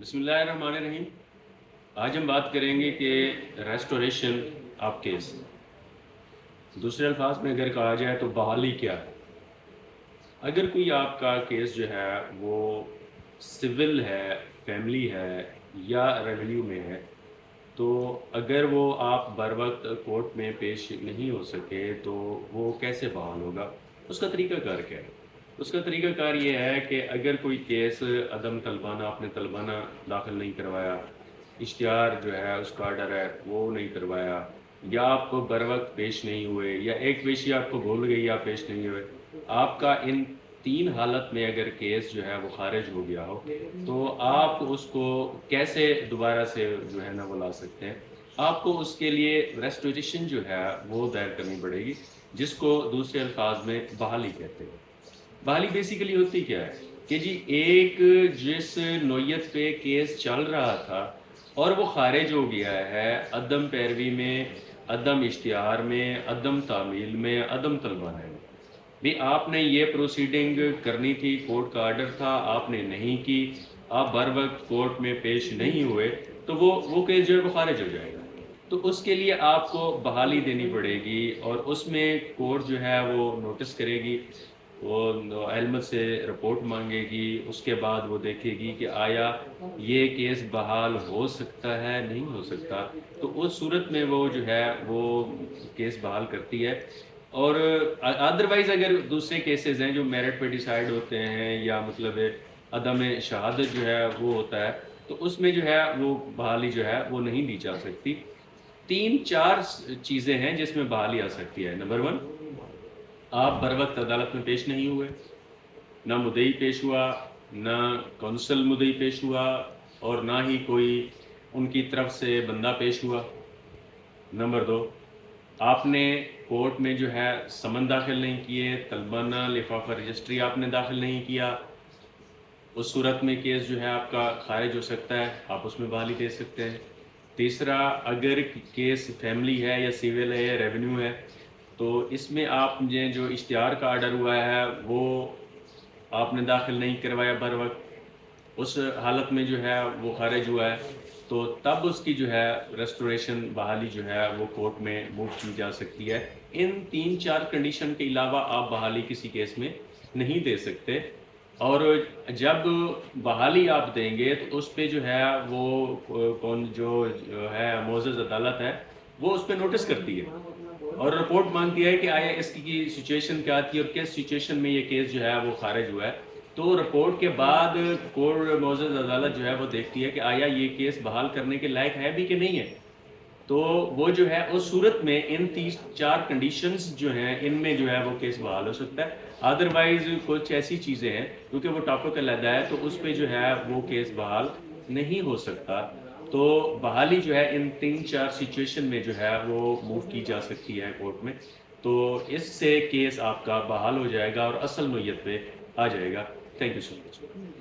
بسم اللہ الرحمن الرحیم۔ آج ہم بات کریں گے کہ ریسٹوریشن آف کیس، دوسرے الفاظ میں اگر کہا جائے تو بحالی کیا ہے۔ اگر کوئی آپ کا کیس جو ہے وہ سول ہے، فیملی ہے یا ریونیو میں ہے، تو اگر وہ آپ بر وقت کورٹ میں پیش نہیں ہو سکے تو وہ کیسے بحال ہوگا؟ اس کا طریقہ کار کیا ہے؟ اس کا طریقہ کار یہ ہے کہ اگر کوئی کیس عدم طلبانہ، آپ نے طلبانہ داخل نہیں کروایا، اشتہار جو ہے اس کا آرڈر ہے وہ نہیں کروایا، یا آپ کو بر وقت پیش نہیں ہوئے، یا ایک پیشی آپ کو بھول گئی یا پیش نہیں ہوئے، آپ کا ان تین حالت میں اگر کیس جو ہے وہ خارج ہو گیا ہو تو آپ اس کو کیسے دوبارہ سے جو ہے نا وہ لا سکتے ہیں؟ آپ کو اس کے لیے ریسٹوریشن جو ہے وہ دائر کرنی پڑے گی، جس کو دوسرے الفاظ میں بحالی کہتے ہیں۔ بحالی بیسیکلی ہوتی کیا ہے کہ جی ایک جس نوعیت پہ کیس چل رہا تھا اور وہ خارج ہو گیا ہے عدم پیروی میں، عدم اشتہار میں، عدم تعمیل میں، عدم طلبانہ میں، بھی آپ نے یہ پروسیڈنگ کرنی تھی، کورٹ کا آرڈر تھا، آپ نے نہیں کی، آپ بر وقت کورٹ میں پیش نہیں ہوئے، تو وہ کیس جو ہے وہ خارج ہو جائے گا۔ تو اس کے لیے آپ کو بحالی دینی پڑے گی، اور اس میں کورٹ جو ہے وہ نوٹس کرے گی، وہ علمت سے رپورٹ مانگے گی، اس کے بعد وہ دیکھے گی کہ آیا یہ کیس بحال ہو سکتا ہے نہیں ہو سکتا، تو اس صورت میں وہ جو ہے وہ کیس بحال کرتی ہے۔ اور ادروائز اگر دوسرے کیسز ہیں جو میرٹ پہ ڈیسائیڈ ہوتے ہیں، یا مطلب عدم شہادت جو ہے وہ ہوتا ہے، تو اس میں جو ہے وہ بحالی جو ہے وہ نہیں دی جا سکتی۔ تین چار چیزیں ہیں جس میں بحالی آ سکتی ہے۔ نمبر 1، آپ بر وقت عدالت میں پیش نہیں ہوئے، نہ مدعی پیش ہوا، نہ کونسل مدعی پیش ہوا، اور نہ ہی کوئی ان کی طرف سے بندہ پیش ہوا۔ نمبر 2، آپ نے کورٹ میں جو ہے سمن داخل نہیں کیے، طلبانہ لفافہ رجسٹری آپ نے داخل نہیں کیا، اس صورت میں کیس جو ہے آپ کا خارج ہو سکتا ہے، آپ اس میں بحالی دے سکتے ہیں۔ تیسرا، اگر کیس فیملی ہے یا سیول ہے یا ریونیو ہے، تو اس میں آپ نے جو اشتہار کا آرڈر ہوا ہے وہ آپ نے داخل نہیں کروایا بر وقت، اس حالت میں جو ہے وہ خارج ہوا ہے، تو تب اس کی جو ہے ریسٹوریشن بحالی جو ہے وہ کورٹ میں موو کی جا سکتی ہے۔ ان تین چار کنڈیشن کے علاوہ آپ بحالی کسی کیس میں نہیں دے سکتے، اور جب بحالی آپ دیں گے تو اس پہ جو ہے وہ کون جو ہے معزز عدالت ہے وہ اس پہ نوٹس کرتی ہے اور رپورٹ مانگتی ہے کہ آیا اس کی سچویشن کیا تھی اور کس سچویشن میں یہ کیس جو ہے وہ خارج ہوا ہے۔ تو رپورٹ کے بعد کورٹ معزز عدالت جو ہے وہ دیکھتی ہے کہ آیا یہ کیس بحال کرنے کے لائق ہے بھی کہ نہیں ہے، تو وہ جو ہے اس صورت میں ان تیس چار کنڈیشنز جو ہیں ان میں جو ہے وہ کیس بحال ہو سکتا ہے۔ ادروائز کچھ ایسی چیزیں ہیں کیونکہ وہ ٹاپک علیحدہ ہے تو اس پہ جو ہے وہ کیس بحال نہیں ہو سکتا۔ تو بحالی جو ہے ان تین چار سچویشن میں جو ہے وہ موو کی جا سکتی ہے کورٹ میں، تو اس سے کیس آپ کا بحال ہو جائے گا اور اصل نوعیت پہ آ جائے گا۔ Thank you so much.